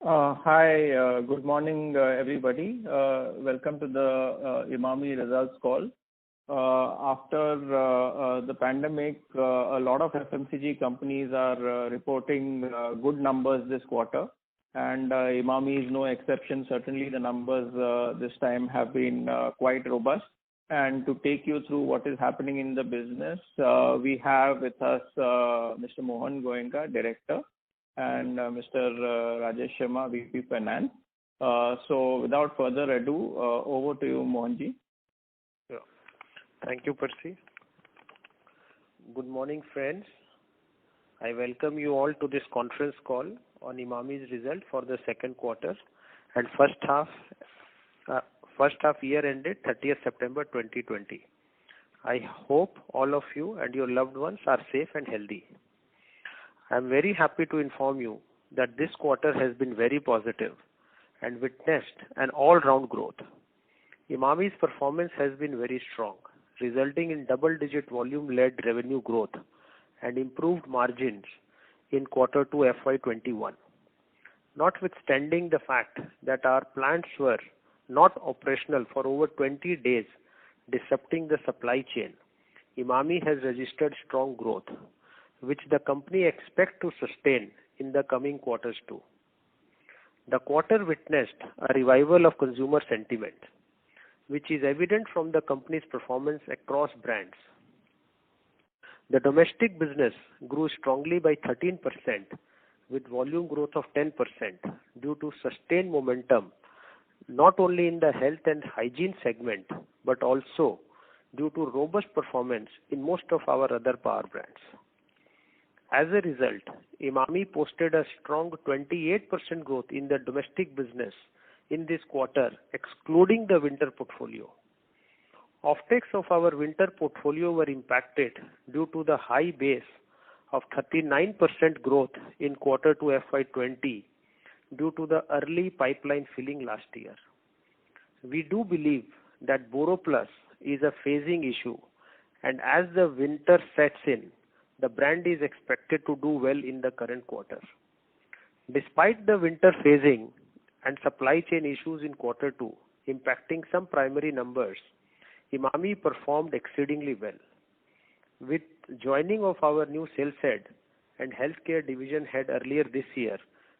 Hi, good morning, everybody. Welcome to the Emami results call. After the pandemic, a lot of FMCG companies are reporting good numbers this quarter, and Emami is no exception. Certainly, the numbers this time have been quite robust. And to take you through what is happening in the business, we have with us Mr. Mohan Goenka, Director, and Mr. Rajesh Sharma, VP Finance. So without further ado, over to you, Mohanji. Yeah. Thank you, Percy. Good morning, friends. I welcome you all to this conference call on Emami's result for the second quarter and first half year ended 30th September 2020. I hope all of you and your loved ones are safe and healthy. I am very happy to inform you that this quarter has been very positive and witnessed an all-round growth. Emami's performance has been very strong, resulting in double-digit volume-led revenue growth and improved margins in quarter 2 FY21. Notwithstanding the fact that our plants were not operational for over 20 days, disrupting the supply chain, Emami has registered strong growth, which the company expects to sustain in the coming quarters too. The quarter witnessed a revival of consumer sentiment, which is evident from the company's performance across brands. The domestic business grew strongly by 13% with volume growth of 10% due to sustained momentum not only in the health and hygiene segment but also due to robust performance in most of our other power brands. As a result, Emami posted a strong 28% growth in the domestic business in this quarter, excluding the winter portfolio. Offtakes of our winter portfolio were impacted due to the high base of 39% growth in quarter 2 FY20 due to the early pipeline filling last year. We do believe that BoroPlus is a phasing issue, and as the winter sets in, the brand is expected to do well in the current quarter. Despite the winter phasing and supply chain issues in quarter 2 impacting some primary numbers, Emami performed exceedingly well. With joining of our new sales head and healthcare division head earlier this year,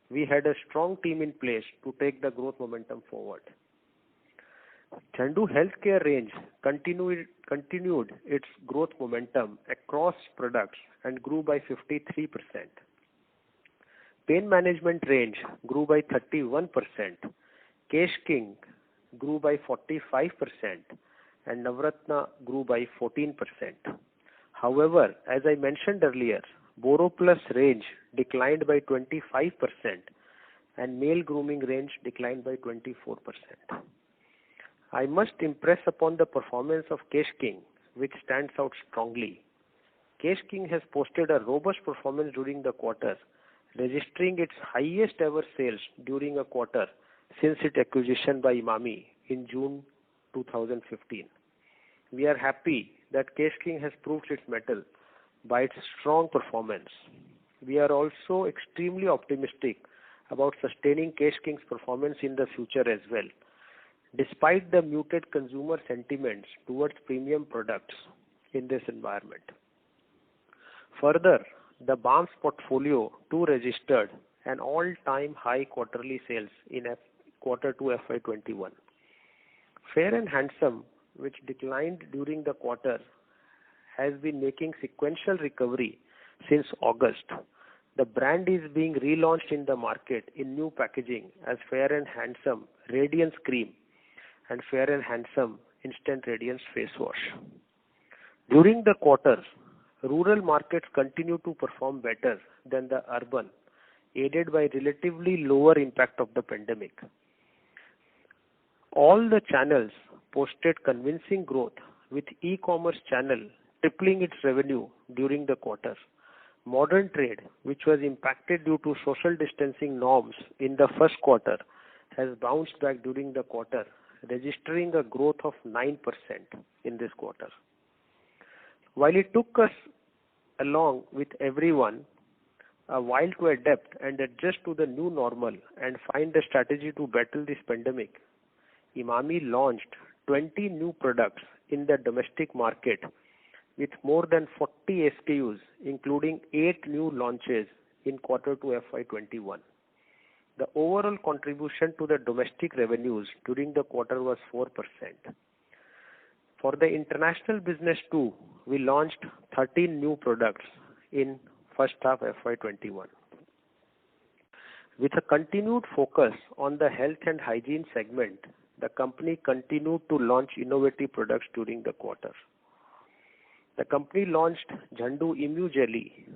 we had a strong team in place to take the growth momentum forward. Zandu Healthcare range continued its growth momentum across products and grew by 53%. Pain management range grew by 31%. Kesh King grew by 45% and Navratna grew by 14%. However, as I mentioned earlier, BoroPlus range declined by 25% and male grooming range declined by 24%. I must impress upon the performance of Kesh King, which stands out strongly. Kesh King has posted a robust performance during the quarter, registering its highest ever sales during a quarter since its acquisition by Emami in June 2015. We are happy that Kesh King has proved its mettle by its strong performance. We are also extremely optimistic about sustaining Kesh King's performance in the future as well, despite the muted consumer sentiments towards premium products in this environment. Further, the Balms portfolio too registered an all-time high quarterly sales in quarter 2 FY21. Fair and Handsome, which declined during the quarter, has been making sequential recovery since August. The brand is being relaunched in the market in new packaging as Fair and Handsome Radiance Cream and Fair and Handsome Instant Radiance Face Wash. During the quarter, rural markets continue to perform better than the urban, aided by relatively lower impact of the pandemic. All the channels posted convincing growth, with e-commerce channel tripling its revenue during the quarter. Modern trade, which was impacted due to social distancing norms in the first quarter, has bounced back during the quarter, registering a growth of 9% in this quarter. While it took us along with everyone a while to adapt and adjust to the new normal and find a strategy to battle this pandemic, Emami launched 20 new products in the domestic market with more than 40 SKUs, including 8 new launches in Q2 FY21. The overall contribution to the domestic revenues during the quarter was 4%. For the international business too, we launched 13 new products in first half FY21. With a continued focus on the health and hygiene segment, the company continued to launch innovative products during the quarter. The company launched Zandu Immu Jelly.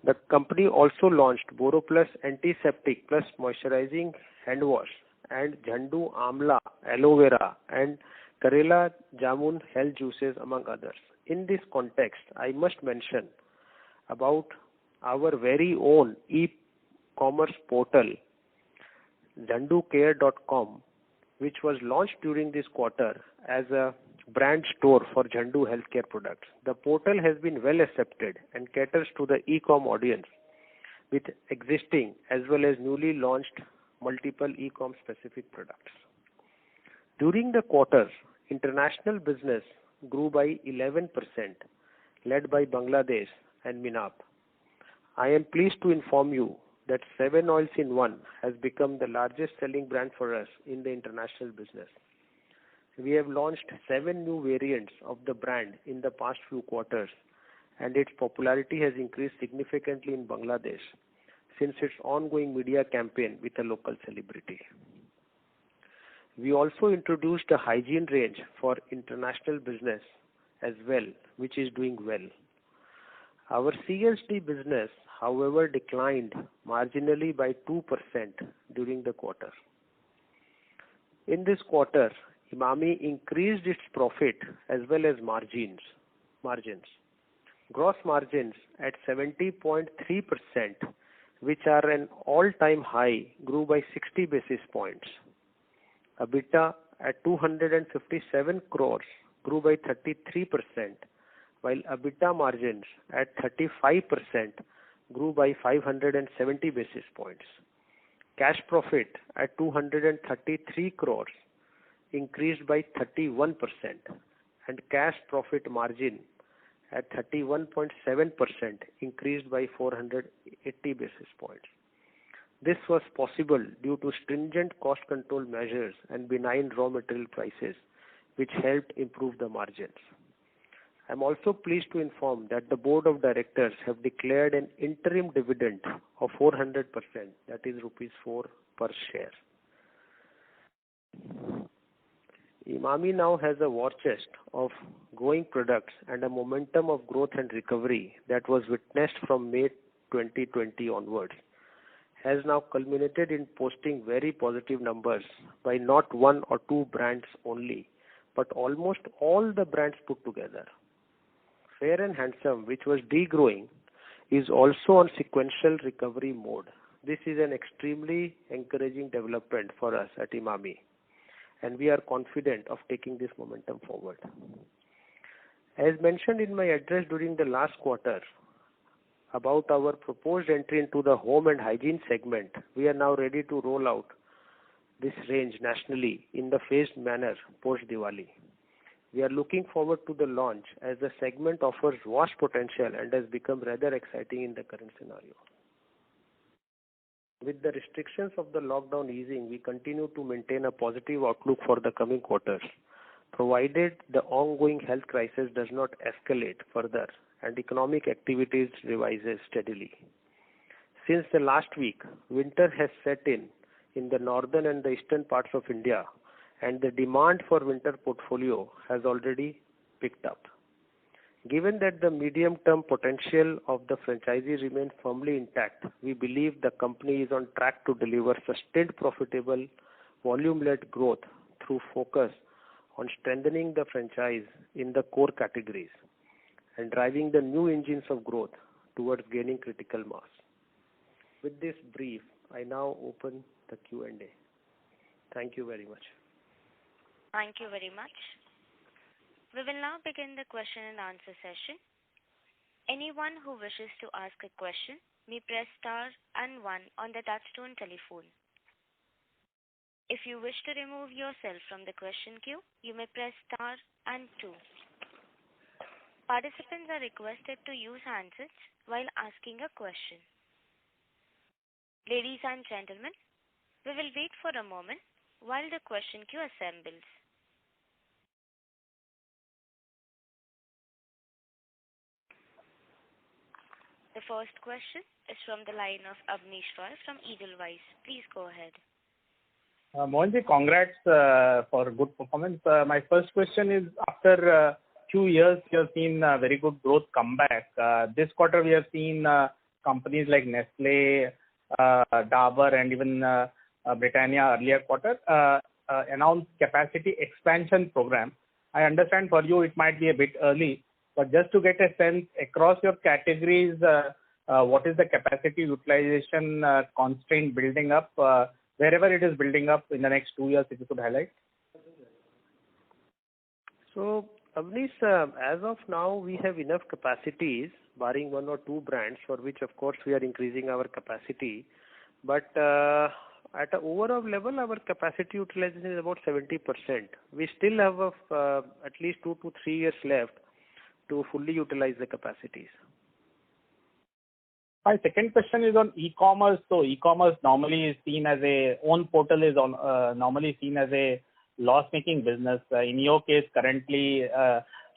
The company also launched BoroPlus Antiseptic Plus Moisturizing Hand Wash and Zandu Amla Aloe Vera and Karela Jamun Health Juices, among others. In this context, I must mention about our very own e-commerce portal, zanducare.com, which was launched during this quarter as a brand store for Zandu healthcare products. The portal has been well accepted and caters to the e-com audience with existing as well as newly launched multiple e-com specific products. During the quarter, international business grew by 11%, led by Bangladesh and MENAP. I am pleased to inform you that 7 Oils in One has become the largest selling brand for us in the international business. We have launched 7 new variants of the brand in the past few quarters, and its popularity has increased significantly in Bangladesh since its ongoing media campaign with a local celebrity. We also introduced a hygiene range for international business as well, which is doing well. Our CSD business, however, declined marginally by 2% during the quarter. In this quarter, Emami increased its profit as well as margins. Gross margins at 70.3%, which are an all-time high, grew by 60 basis points. EBITDA at 257 crores grew by 33%, while EBITDA margins at 35% grew by 570 basis points. Cash profit at 233 crores increased by 31%, and cash profit margin at 31.7% increased by 480 basis points. This was possible due to stringent cost control measures and benign raw material prices, which helped improve the margins. I am also pleased to inform that the Board of Directors have declared an interim dividend of 400%, that is rupees 4 per share. Emami now has a war chest of growing products and a momentum of growth and recovery that was witnessed from May 2020 onwards has now culminated in posting very positive numbers by not 1 or 2 brands only, but almost all the brands put together. Fair and Handsome, which was degrowing, is also on sequential recovery mode. This is an extremely encouraging development for us at Emami, and we are confident of taking this momentum forward. As mentioned in my address during the last quarter about our proposed entry into the home and hygiene segment, we are now ready to roll out this range nationally in the phased manner post-Diwali. We are looking forward to the launch as the segment offers vast potential and has become rather exciting in the current scenario. With the restrictions of the lockdown easing, we continue to maintain a positive outlook for the coming quarters, provided the ongoing health crisis does not escalate further and economic activities revises steadily. Since the last week, winter has set in the northern and the eastern parts of India, and the demand for winter portfolio has already picked up. Given that the medium-term potential of the franchisee remains firmly intact, we believe the company is on track to deliver sustained profitable volume-led growth through focus on strengthening the franchise in the core categories and driving the new engines of growth towards gaining critical mass. With this brief, I now open the Q&A. Thank you very much. Thank you very much. We will now begin the question and answer session. Anyone who wishes to ask a question may press star and one on the touchtone telephone. If you wish to remove yourself from the question queue, you may press star and two. Participants are requested to use handsets while asking a question. Ladies and gentlemen, we will wait for a moment while the question queue assembles. The first question is from the line of Abneesh Roy from Edelweiss. Please go ahead. Mohanji, congrats for good performance. My first question is, after 2 years, you have seen very good growth come back. This quarter, we have seen companies like Nestle, Dabur, and even Britannia earlier quarter announce capacity expansion program. I understand for you it might be a bit early, but just to get a sense across your categories, what is the capacity utilization constraint building up, wherever it is building up in the next 2 years, if you could highlight? So, Avnish, as of now, we have enough capacities, barring 1 or 2 brands, for which, of course, we are increasing our capacity. But at an overall level, our capacity utilization is about 70%. We still have at least 2 to 3 years left to fully utilize the capacities. My second question is on e-commerce. So e-commerce normally is seen as own portal is normally seen as a loss-making business. In your case, currently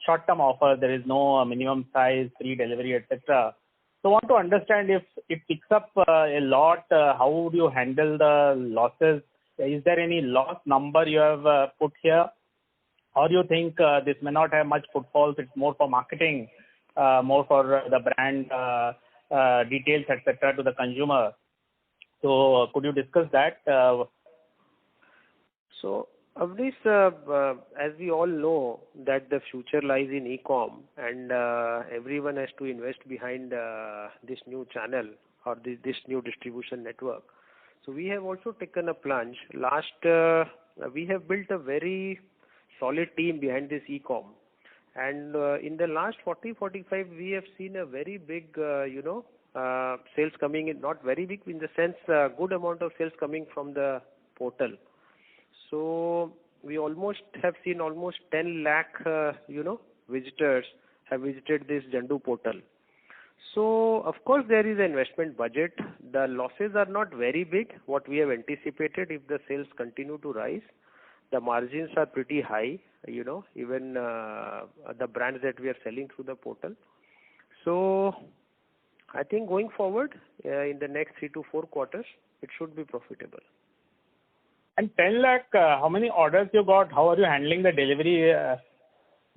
short-term offer, there is no minimum size, free delivery, etc. So I want to understand if it picks up a lot, how would you handle the losses? Is there any loss number you have put here? Or you think this may not have much footfalls, it's more for marketing, more for the brand details, etc. to the consumer? So could you discuss that? So, Avnish, as we all know that the future lies in e-com, and everyone has to invest behind this new channel or this new distribution network. So we have also taken a plunge. We have built a very solid team behind this e-com. And in the last 40-45, we have seen a very big, sales coming in, not very big in the sense, good amount of sales coming from the portal. So we have seen almost 10 lakh, visitors have visited this Zandu portal. So of course there is an investment budget. The losses are not very big, what we have anticipated if the sales continue to rise. The margins are pretty high, even the brands that we are selling through the portal. So I think going forward, in the next 3 to 4 quarters, it should be profitable. And 10 lakh, how many orders you got? How are you handling the delivery?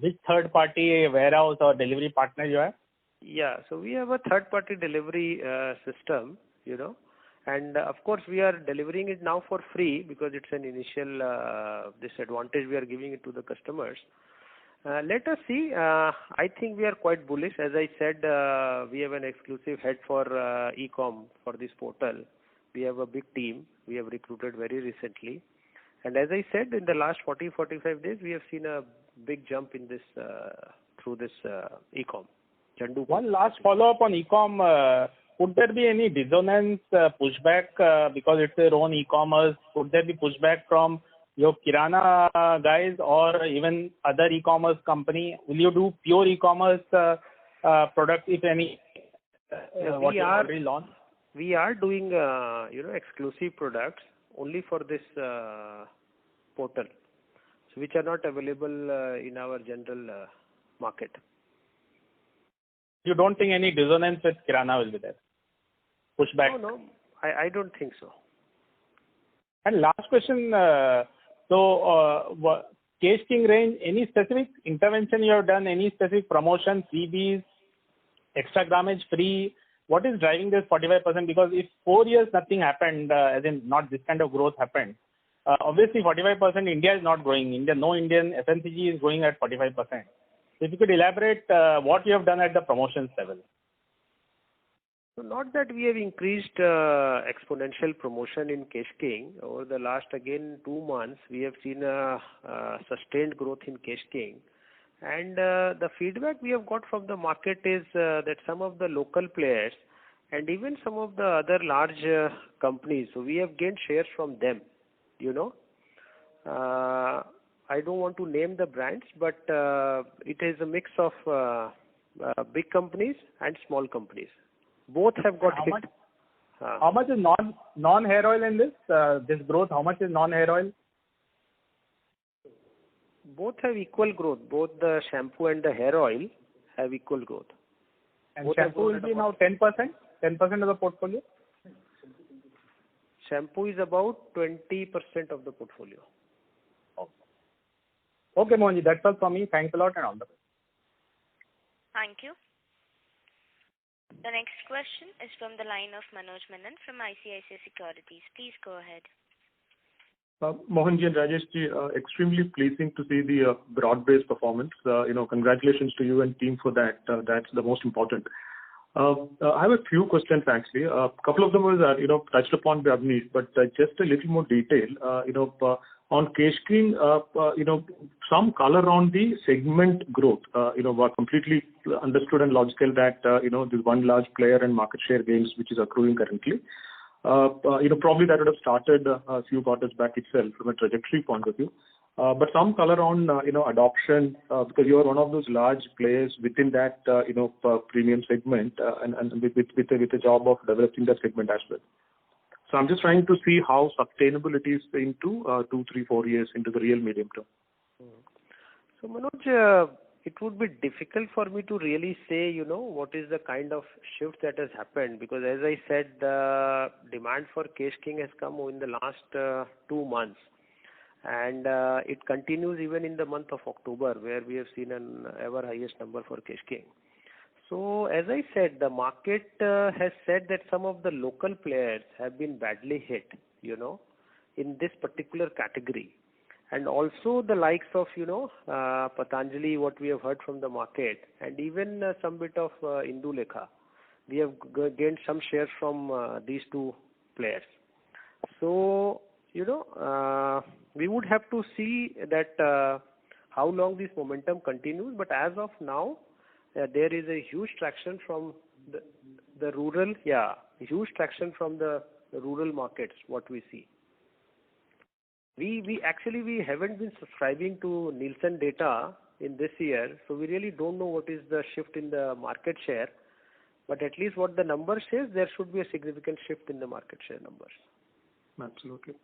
Which third-party warehouse or delivery partner you have? Yeah, so we have a third-party delivery system, and of course we are delivering it now for free because it's an initial disadvantage we are giving it to the customers. Let us see. I think we are quite bullish. As I said, we have an exclusive head for e-com for this portal. We have a big team. We have recruited very recently. And as I said, in the last 40-45 days, we have seen a big jump in this through this e-com. Zandu. One last follow-up on e-com. Would there be any dissonance, pushback, because it's their own e-commerce? Would there be pushback from your Kirana guys or even other e-commerce company? Will you do pure e-commerce products, if any? What you already launched? We are doing, exclusive products only for this portal, so which are not available in our general market. You don't think any dissonance with Kirana will be there? Pushback? No, I don't think so. And last question, Kesh King range, any specific intervention you have done, any specific promotion, freebies, extra grammage free? What is driving this 45%? Because if 4 years nothing happened, as in not this kind of growth happened, obviously 45% India is not growing. No Indian FMCG is growing at 45%. If you could elaborate what you have done at the promotions level. So not that we have increased exponential promotion in Kesh King. Over the last, 2 months, we have seen a sustained growth in Kesh King. And the feedback we have got from the market is that some of the local players and even some of the other large companies, so we have gained shares from them, you know. I don't want to name the brands, but it is a mix of big companies and small companies. Both have got hit. How much is non-hair oil in this growth? How much is non-hair oil? Both have equal growth. Both the shampoo and the hair oil have equal growth. And both shampoo will be now 10%? 10% of the portfolio? Shampoo is about 20% of the portfolio. Okay, Mohanji, that's all from me. Thanks a lot and all the best. Thank you. The next question is from the line of Manoj Menon from ICICI Securities. Please go ahead. Mohanji and Rajesh, extremely pleasing to see the broad-based performance. Congratulations to you and team for that. That's the most important. I have a few questions actually. A couple of them was touched upon by Abneesh, but just a little more detail. On Kesh King, some color on the segment growth. Were completely understood and logical that there's one large player and market share gains which is accruing currently. Probably that would have started a few quarters back itself from a trajectory point of view. But some color on adoption because you are one of those large players within that premium segment and with the job of developing that segment as well. So I'm just trying to see how sustainable it is into 2, 3, 4 years into the real medium term. So Manoj, it would be difficult for me to really say, what is the kind of shift that has happened because as I said, the demand for Kesh King has come in the last 2 months. And it continues even in the month of October where we have seen an ever highest number for Kesh King. So as I said, the market has said that some of the local players have been badly hit, in this particular category. And also the likes of, Patanjali, what we have heard from the market, and even some bit of Indulekha. We have gained some shares from these two players. So, we would have to see that how long this momentum continues. But as of now, there is a huge traction from the rural, huge traction from the rural markets, what we see. We haven't been subscribing to Nielsen data in this year, so we really don't know what is the shift in the market share. But at least what the number says, there should be a significant shift in the market share numbers. Absolutely.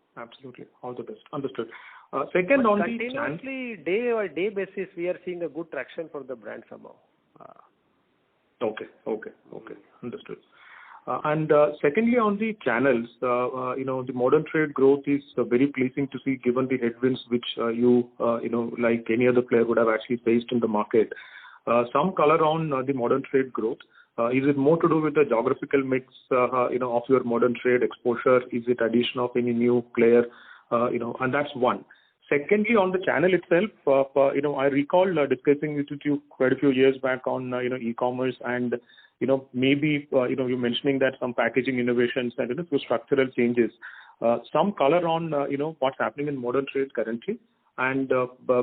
All the best. Understood. Second, on the continuously, day by day basis, we are seeing a good traction for the brand somehow. Okay. Understood. And secondly, on the channels, the modern trade growth is very pleasing to see given the headwinds which you like any other player would have actually faced in the market. Some color on the modern trade growth. Is it more to do with the geographical mix, of your modern trade exposure? Is it addition of any new player? And that's one. Secondly, on the channel itself, I recall discussing with you quite a few years back on, e-commerce and, maybe, you mentioning that some packaging innovations and, few structural changes. Some color on, what's happening in modern trade currently and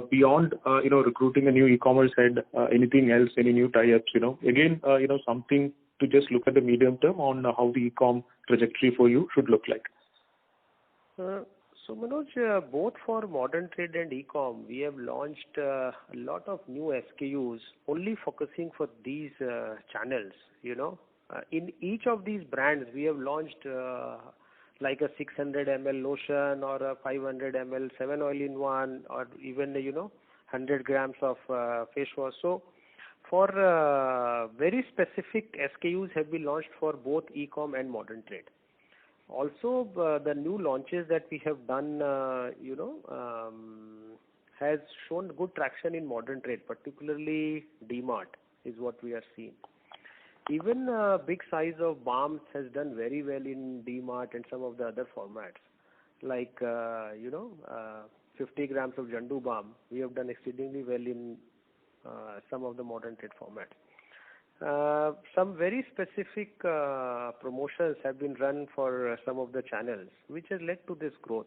beyond, recruiting a new e-commerce head, anything else, any new tie-ups, again, something to just look at the medium term on how the e-com trajectory for you should look like. So Manoj, both for modern trade and e-com, we have launched a lot of new SKUs only focusing for these channels, In each of these brands, we have launched like a 600 ml lotion or a 500 ml 7 oil-in-1 or even, 100 grams of face wash. So for very specific SKUs have been launched for both e-com and modern trade. Also, the new launches that we have done, has shown good traction in modern trade, particularly D-Mart is what we are seeing. Even big size of balms has done very well in D-Mart and some of the other formats. Like, 50 grams of Jandu balm, we have done exceedingly well in some of the modern trade formats. Some very specific promotions have been run for some of the channels, which has led to this growth.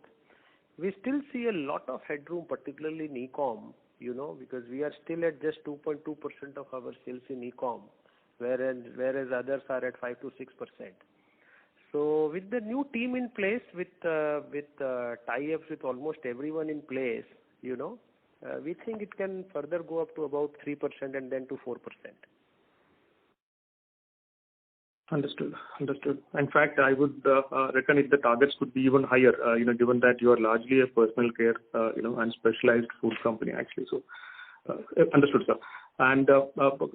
We still see a lot of headroom, particularly in e-com, because we are still at just 2.2% of our sales in e-com, whereas others are at 5 to 6%. So with the new team in place, with tie-ups with almost everyone in place, we think it can further go up to about 3% and then to 4%. Understood. In fact, I would reckon the targets could be even higher, given that you are largely a personal care, and specialized food company actually. So, understood, sir. And a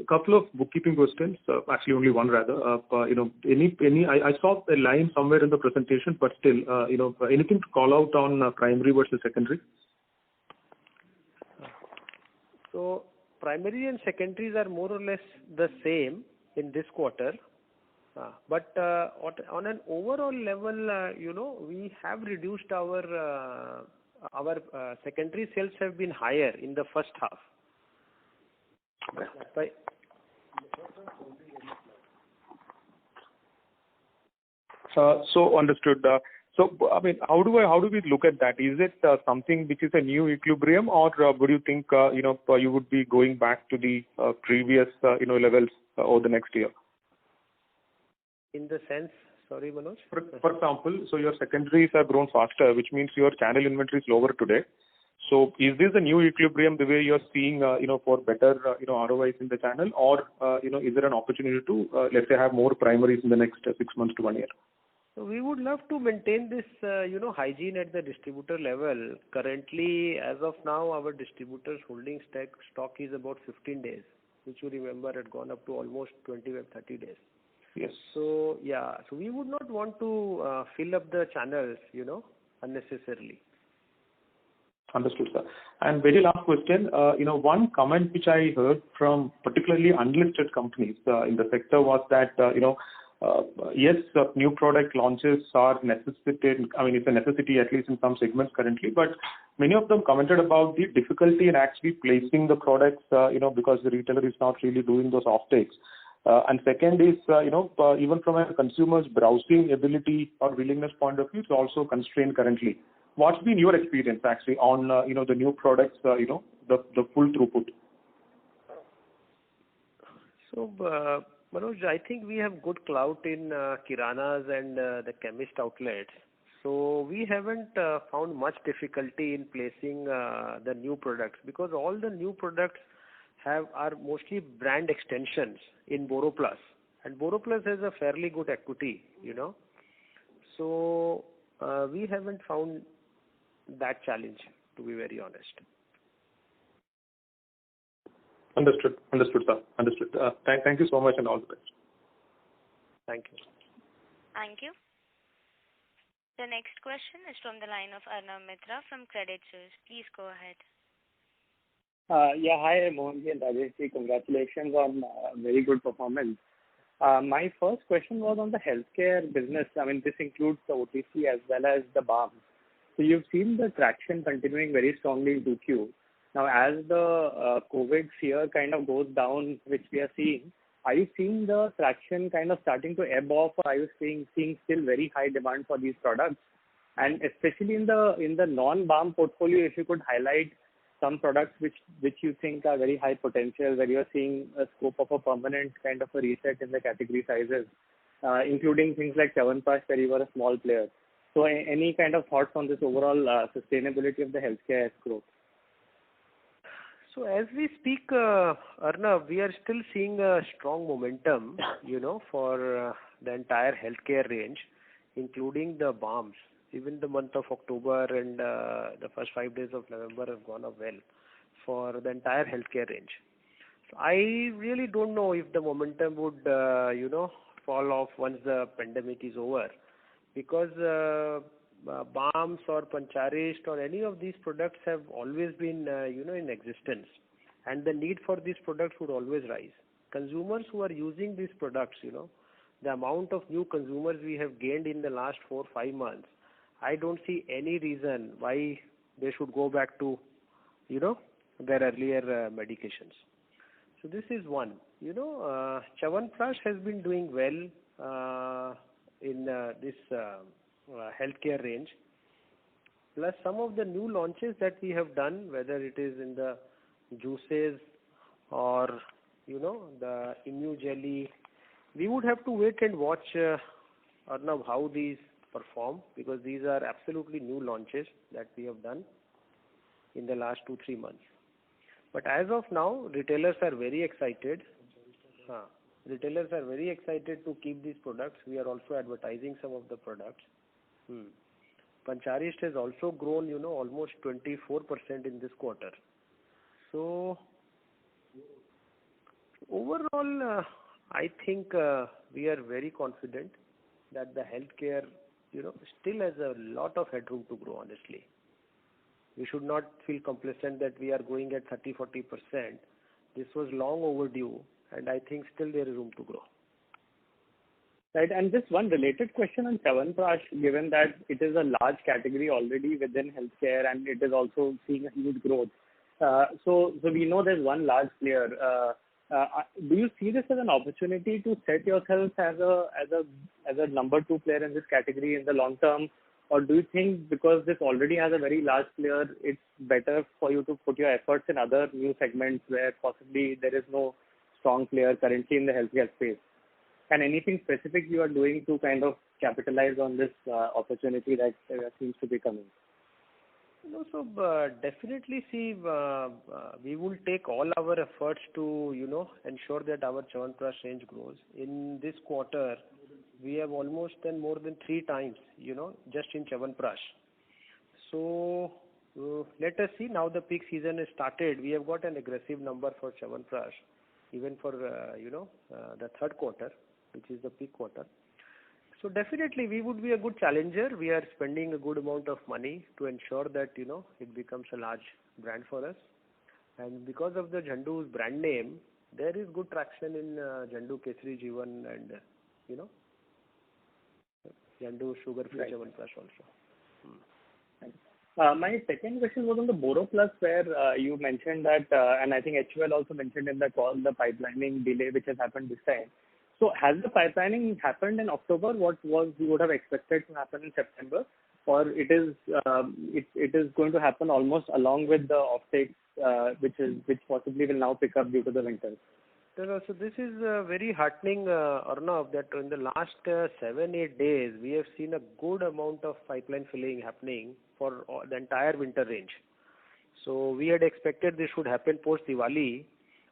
couple of bookkeeping questions, actually only one rather. I saw a line somewhere in the presentation, but still, anything to call out on primary versus secondary? So primary and secondaries are more or less the same in this quarter. But on an overall level, we have reduced our secondary sales have been higher in the first half. Right. So understood. So I mean, how do we look at that? Is it something which is a new equilibrium, or would you think you would be going back to the previous levels over the next year? In the sense, sorry, Manoj? For example, so your secondaries have grown faster, which means your channel inventory is lower today. So is this a new equilibrium the way you're seeing, for better, ROIs in the channel, or, is there an opportunity to, let's say, have more primaries in the next 6 months to 1 year? So we would love to maintain this, hygiene at the distributor level. Currently, as of now, our distributors holding stock is about 15 days, which you remember had gone up to almost 20 or 30 days. Yes. So, so we would not want to fill up the channels, unnecessarily. Understood, sir. And very last question, one comment which I heard from particularly unlisted companies in the sector was that, yes, new product launches are necessitated. I mean, it's a necessity at least in some segments currently, but many of them commented about the difficulty in actually placing the products, because the retailer is not really doing those offtakes. And second is, even from a consumer's browsing ability or willingness point of view, it's also constrained currently. What's been your experience actually on, the new products, the full throughput? So, Manoj, I think we have good clout in kiranas and the chemist outlets. So we haven't found much difficulty in placing the new products, because all the new products are mostly brand extensions in BoroPlus, and BoroPlus has a fairly good equity, So we haven't found that challenge, to be very honest. Understood, sir. Understood. Thank you so much, and all the best. Thank you. Thank you. The next question is from the line of Arnab Mitra from Credit Suisse. Please go ahead. Hi, Mohanji and Rajeshji. Congratulations on very good performance. My first question was on the healthcare business. I mean, this includes the OTC as well as the balm. So you've seen the traction continuing very strongly in 2Q. Now, as the COVID fear kind of goes down, which we are seeing, are you seeing the traction kind of starting to ebb off, or are you seeing still very high demand for these products? And especially in the non-balm portfolio, if you could highlight some products which you think are very high potential, where you are seeing a scope of a permanent kind of a reset in the category sizes, including things like Chyawanprash, where you were a small player. So any kind of thoughts on this overall sustainability of the healthcare growth? So as we speak, Arnab, we are still seeing a strong momentum, for the entire healthcare range, including the balms. Even the month of October and the first 5 days of November have gone up well for the entire healthcare range. So I really don't know if the momentum would, fall off once the pandemic is over, because balms or Pancharishta or any of these products have always been, in existence, and the need for these products would always rise. Consumers who are using these products, the amount of new consumers we have gained in the last 4 or 5 months, I don't see any reason why they should go back to, their earlier medications. So this is one. Chyawanprash has been doing well in this healthcare range. Plus some of the new launches that we have done, whether it is in the juices or, the Immu Jelly. We would have to wait and watch, Arnav, how these perform, because these are absolutely new launches that we have done in the last 2-3 months. But as of now, retailers are very excited. Retailers are very excited to keep these products. We are also advertising some of the products. Pancharist has also grown, almost 24% in this quarter. So overall, I think we are very confident that the healthcare, still has a lot of headroom to grow, honestly. We should not feel complacent that we are going at 30-40%. This was long overdue, and I think still there is room to grow. Right, and just one related question on Chyawanprash, given that it is a large category already within healthcare and it is also seeing a huge growth. So we know there's one large player. Do you see this as an opportunity to set yourself as a number 2 player in this category in the long term, or do you think because this already has a very large player, it's better for you to put your efforts in other new segments where possibly there is no strong player currently in the healthcare space? And anything specific you are doing to kind of capitalize on this opportunity that seems to be coming? So definitely see, we will take all our efforts to, ensure that our Chyawanprash range grows. In this quarter, we have almost done more than 3 times, just in Chyawanprash. So let us see. Now the peak season has started. We have got an aggressive number for Chyawanprash, even for, the third quarter, which is the peak quarter. So definitely we would be a good challenger. We are spending a good amount of money to ensure that, it becomes a large brand for us. And because of the Zandu's brand name, there is good traction in Zandu Kesari Jeevan and, Zandu sugar-free Chyawanprash also. My second question was on the BoroPlus, where you mentioned that, and I think HUL also mentioned in the call, the pipelining delay which has happened this time. So has the pipelining happened in October? What was you would have expected to happen in September, or it is going to happen almost along with the offtake, which possibly will now pick up due to the winters? So this is very heartening, Arnav, that in the last 7-8 days, we have seen a good amount of pipeline filling happening for the entire winter range. So we had expected this should happen post Diwali,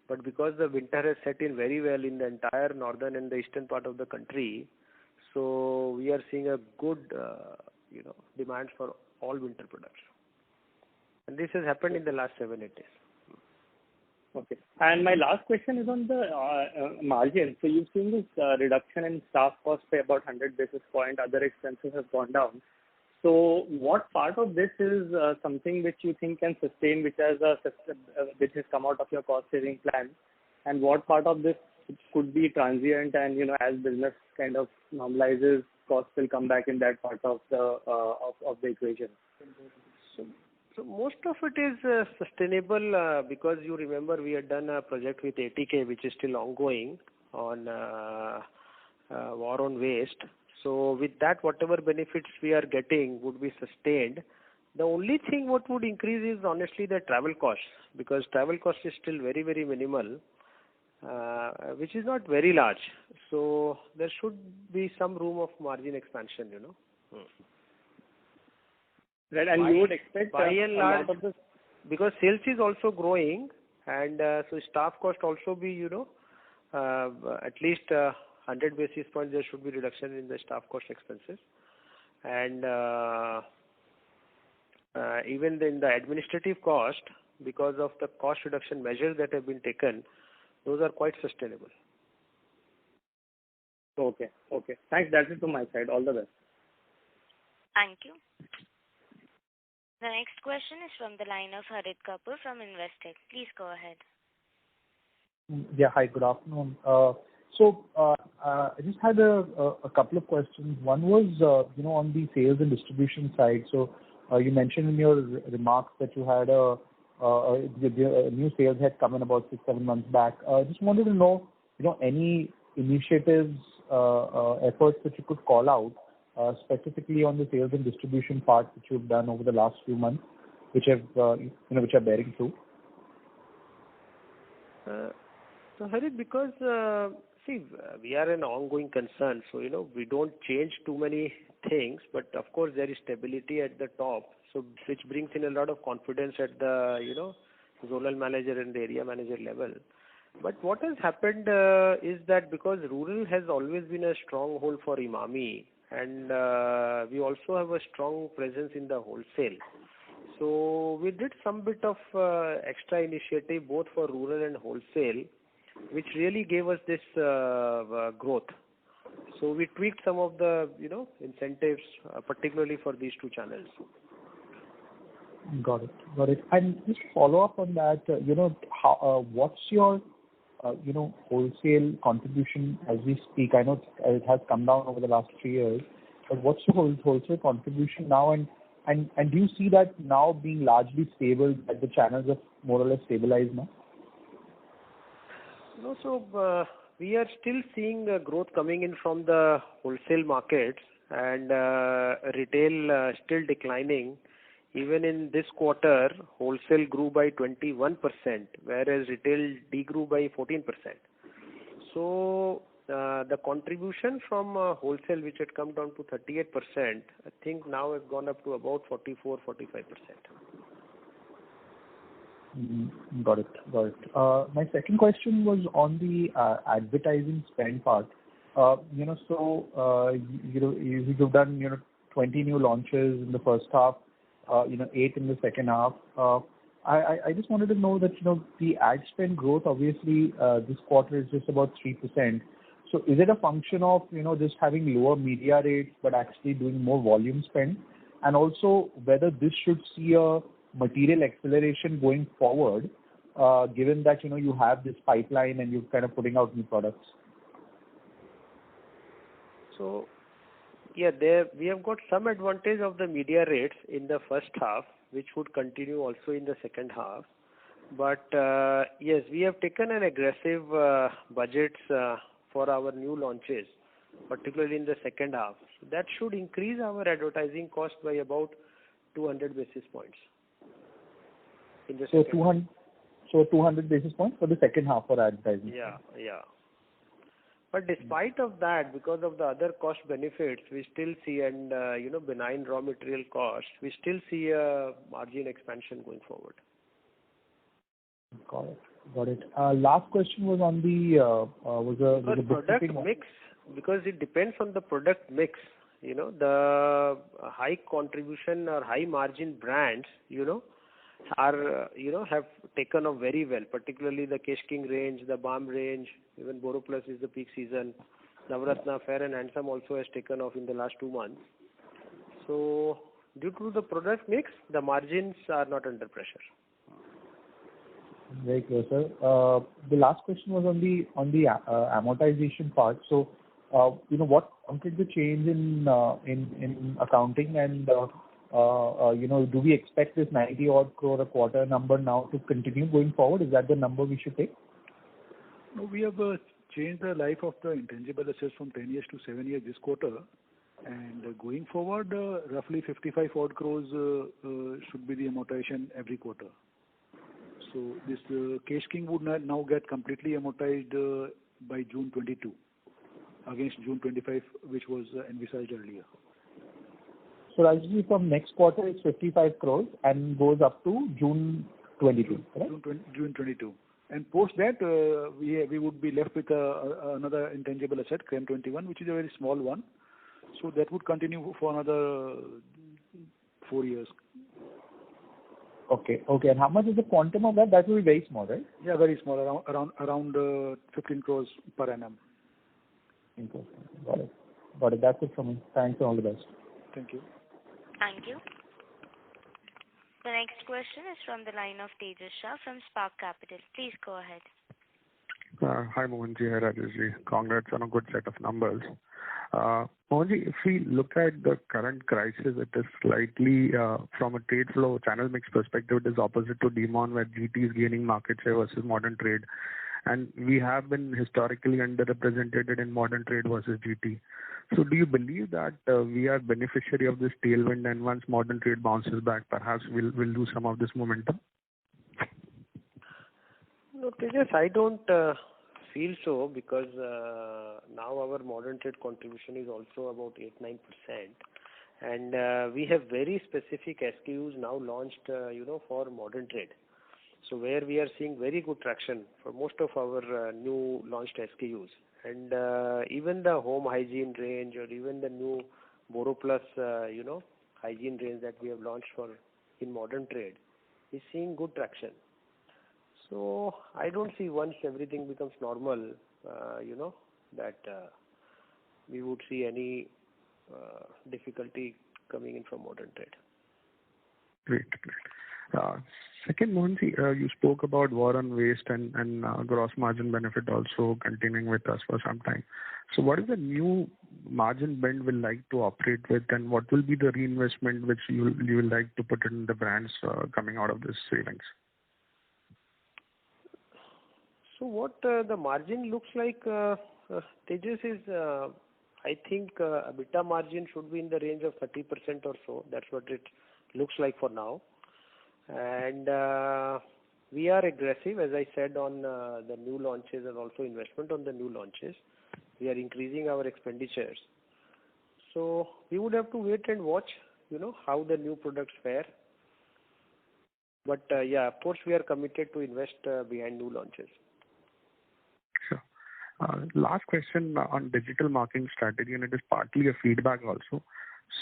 but because the winter has set in very well in the entire northern and the eastern part of the country, so we are seeing a good, demand for all winter products. And this has happened in the last 7-8 days. Okay. And my last question is on the margin. So you've seen this reduction in staff cost by about 100 basis point. Other expenses have gone down. So what part of this is something which you think can sustain, which has come out of your cost saving plan, and what part of this could be transient and as business kind of normalizes, costs will come back in that part of the equation? So most of it is sustainable because you remember we had done a project with ATK which is still ongoing on war on waste. So with that, whatever benefits we are getting would be sustained. The only thing what would increase is honestly the travel costs, because travel cost is still very, very minimal, which is not very large. So there should be some room of margin expansion, Right, and you would expect by and large, a lot of this, because sales is also growing, and so staff cost also be, at least 100 basis points there should be reduction in the staff cost expenses, and even in the administrative cost, because of the cost reduction measures that have been taken, those are quite sustainable. Okay. Thanks. That's it from my side. All the best. Thank you. The next question is from the line of Harit Kapoor from Investec. Please go ahead. Yeah, hi, good afternoon. So I just had a couple of questions. One was, on the sales and distribution side. So you mentioned in your remarks that you had a new sales head come in about 6-7 months back. I just wanted to know, any initiatives, efforts that you could call out, specifically on the sales and distribution part which you've done over the last few months, which have, which are bearing fruit. So Harit, because we are an ongoing concern, so we don't change too many things, but of course there is stability at the top, so which brings in a lot of confidence at the zonal manager and the area manager level. But what has happened is that because rural has always been a stronghold for Emami, and we also have a strong presence in the wholesale. So we did some bit of extra initiative both for rural and wholesale, which really gave us this growth. So we tweaked some of the incentives, particularly for these two channels. Got it. And just follow up on that, how what's your wholesale contribution as we speak? I know it has come down over the last 3 years, but what's your wholesale contribution now? And do you see that now being largely stable, that the channels are more or less stabilized now? No, so we are still seeing growth coming in from the wholesale markets, and retail still declining. Even in this quarter, wholesale grew by 21%, whereas retail degrew by 14%. So the contribution from wholesale, which had come down to 38%, I think now has gone up to about 44-45%. Got it. My second question was on the advertising spend part. You've done 20 new launches in the first half, 8 in the second half. I just wanted to know that the ad spend growth, obviously this quarter is just about 3%. So is it a function of just having lower media rates but actually doing more volume spend, and also whether this should see a material acceleration going forward, given that you have this pipeline and you're kind of putting out new products? So we have got some advantage of the media rates in the first half, which would continue also in the second half. But yes, we have taken an aggressive budgets for our new launches, particularly in the second half. So that should increase our advertising cost by about 200 basis points. In the 200 basis points for the second half for advertising. Yeah. But despite of that, because of the other cost benefits, we still see benign raw material costs, we still see a margin expansion going forward. Got it. Last question was on the product mix, because it depends on the product mix. The high contribution or high margin brands, are have taken off very well, particularly the Kesh King range, the Balm range, even BoroPlus is the peak season. Navratna Fair and Handsome also has taken off in the last 2 months. So due to the product mix, the margins are not under pressure. Very clear, sir. The last question was on the amortization part. So, what prompted the change in accounting, and do we expect this 90 odd crore a quarter number now to continue going forward? Is that the number we should take? No, we have changed the life of the intangible assets from 10 years to 7 years this quarter, and going forward, roughly 55 odd crores should be the amortization every quarter. So this Kesh King would now get completely amortized by June 22 against June 25, which was envisaged earlier. So actually from next quarter it's 55 crores and goes up to June 22, correct? June 22. And post that, we would be left with another intangible asset, Creme 21, which is a very small one. So that would continue for another 4 years. Okay. And how much is the quantum of that? That will be very small, right? Yeah, very small, around 15 crores per annum. Got it. That's it from me. Thanks and all the best. Thank you. Thank you. The next question is from the line of Tejas Shah from Spark Capital. Please go ahead. Hi Mohanji, hi Rajeshji. Congrats on a good set of numbers. Mohanji, if we look at the current crisis, it is slightly, from a trade flow channel mix perspective, it is opposite to demon, where GT is gaining market share versus modern trade. And we have been historically underrepresented in modern trade versus GT. So do you believe that we are beneficiary of this tailwind, and once modern trade bounces back, perhaps we'll lose some of this momentum? No, Tejas, I don't feel so because now our modern trade contribution is also about 8-9%. And we have very specific SKUs now launched, for modern trade. So where we are seeing very good traction for most of our new launched SKUs. And even the home hygiene range or even the new Boro Plus, hygiene range that we have launched in modern trade is seeing good traction. So I don't see once everything becomes normal, that we would see any difficulty coming in from modern trade. Great. Second, Mohanji, you spoke about war on waste and gross margin benefit also continuing with us for some time. So what is the new margin band will like to operate with, and what will be the reinvestment which you will like to put in the brands coming out of this savings? So what the margin looks like, Tejas, is I think EBITDA margin should be in the range of 30% or so. That's what it looks like for now. And we are aggressive, as I said, on the new launches and also investment on the new launches. We are increasing our expenditures. So we would have to wait and watch, how the new products fare. But of course, we are committed to invest behind new launches. Sure. Last question on digital marketing strategy, and it is partly a feedback also.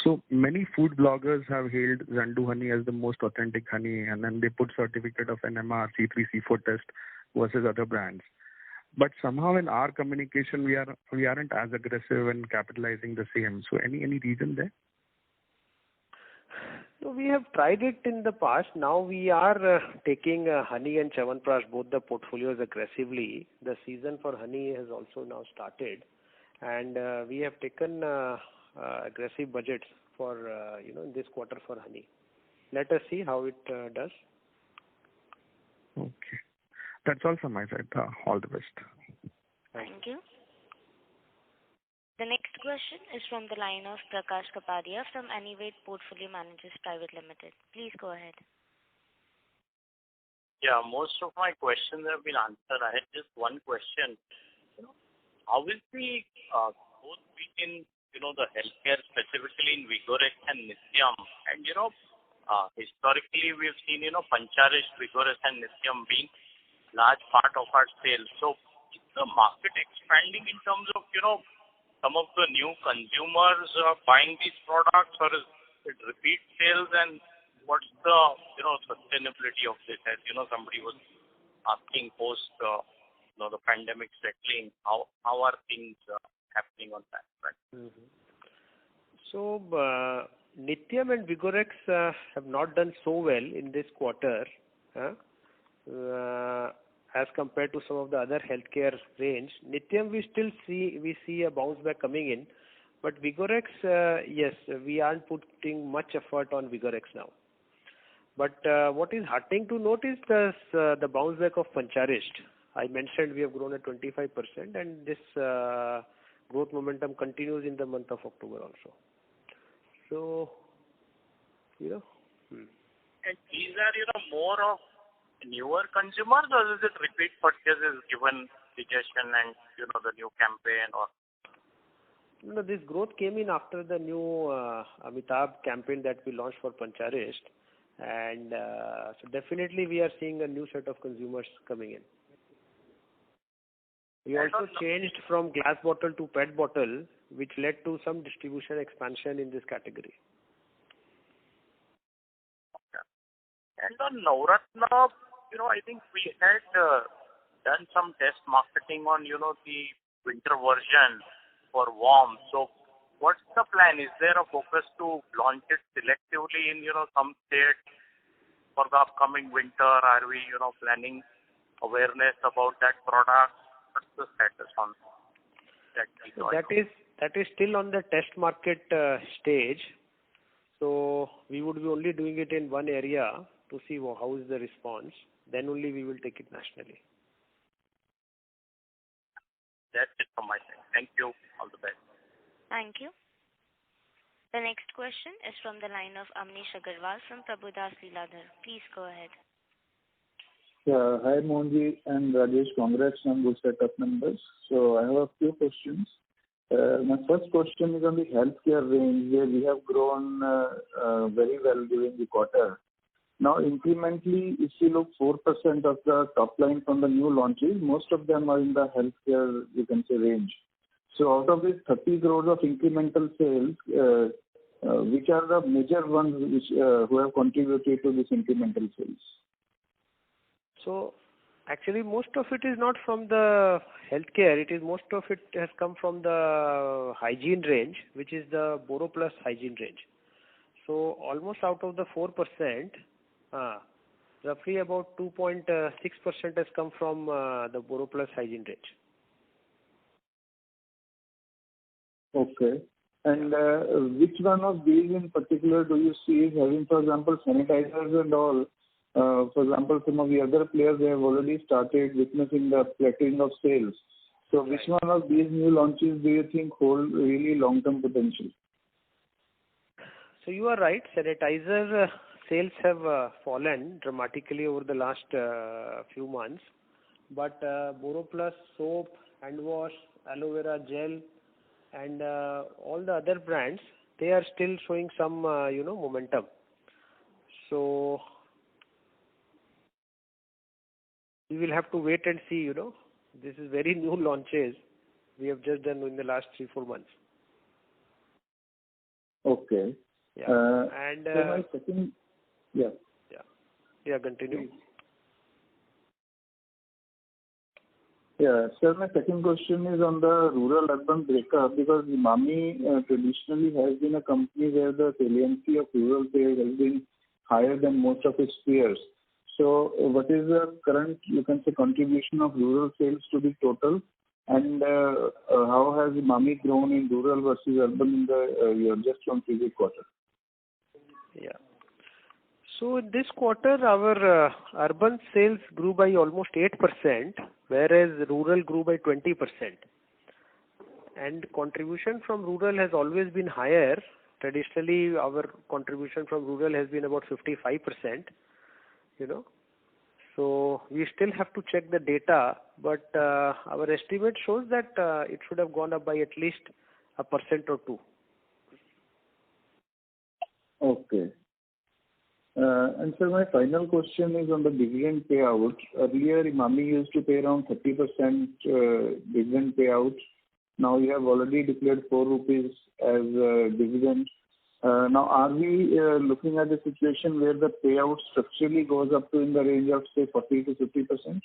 So many food bloggers have hailed Zandu honey as the most authentic honey, and then they put certificate of NMR, C3, C4 test versus other brands. But somehow in our communication, we aren't as aggressive in capitalizing the same. So any reason there? So we have tried it in the past. Now we are taking honey and Chyawanprash, both the portfolios, aggressively. The season for honey has also now started, and we have taken aggressive budgets for in this quarter for honey. Let us see how it does. Okay, that's all from my side. All the best. Thank you. The next question is from the line of Prakash Kapadia from Anived Portfolio Managers Private Limited. Please go ahead. Yeah, most of my questions have been answered. I had just one question. How is the growth in the healthcare, specifically in Vigorex and Nityam? And historically we've seen Pancharesh, Vigorex and Nityam being large part of our sales. So is the market expanding in terms of some of the new consumers buying these products, or is it repeat sales? And what's the sustainability of this? As somebody was asking post the pandemic settling, how are things happening on that front? Mm-hmm. So Nityam and Vigorex have not done so well in this quarter as compared to some of the other healthcare range. Nityam we see a bounce back coming in, but Vigorex, yes, we aren't putting much effort on Vigorex now. But what is heartening to note is the bounce back of Pancharesh. I mentioned we have grown at 25%, and this growth momentum continues in the month of October also. So, And these are, more of newer consumers, or is it repeat purchases given suggestion and, the new campaign? Or No, this growth came in after the new Amitabh campaign that we launched for Pancharesh. And so definitely we are seeing a new set of consumers coming in. We also changed from glass bottle to PET bottle, which led to some distribution expansion in this category. Okay. And on Navratna, I think we had done some test marketing on, the winter version for warm. So what's the plan? Is there a focus to launch it selectively in, some states for the upcoming winter? Are we, planning awareness about that product? What's the status on that? That is still on the test market stage. So we would be only doing it in one area to see how is the response. Then only we will take it nationally. That's it from my side. Thank you. All the best. Thank you. The next question is from the line of Amnish Agarwal from Prabhudas Lilladher. Please go ahead. Hi, Mohanji and Rajesh. Congrats on good set of numbers. So I have a few questions. My first question is on the healthcare range, where we have grown very well during the quarter. Now, incrementally, if you look 4% of the top line from the new launches, most of them are in the healthcare, you can say, range. So out of these 30 crores of incremental sales, which are the major ones which who have contributed to this incremental sales? So actually most of it is not from the healthcare. Most of it has come from the hygiene range, which is the BoroPlus hygiene range. So almost out of the 4%, roughly about 2.6% has come from the BoroPlus hygiene range. Okay. And which one of these in particular do you see is having, for example, sanitizers and all? For example, some of the other players, they have already started witnessing the plateauing of sales. So which one of these new launches do you think hold really long-term potential? So you are right. Sanitizer sales have fallen dramatically over the last few months. But BoroPlus soap, hand wash, aloe vera gel, and all the other brands, they are still showing some, momentum. So we will have to wait and see, This is very new launches we have just done in the last 3-4 months. Okay. Yeah. And so my second, continue. Yeah. Sir, my second question is on the rural-urban breakup, because Emami traditionally has been a company where the saliency of rural sales has been higher than most of its peers. So what is the current, you can say, contribution of rural sales to the total? And how has Emami grown in rural versus urban in the year just from previous quarter? Yeah. So in this quarter, our urban sales grew by almost 8%, whereas rural grew by 20%. And contribution from rural has always been higher. Traditionally, our contribution from rural has been about 55%, So we still have to check the data, but our estimate shows that it should have gone up by at least 1% or 2%. Okay. And sir, my final question is on the dividend payout. Earlier, Emami used to pay around 30% dividend payout. Now you have already declared 4 rupees as dividend. Now, are we looking at a situation where the payout structurally goes up to in the range of, say, 40 to 50%?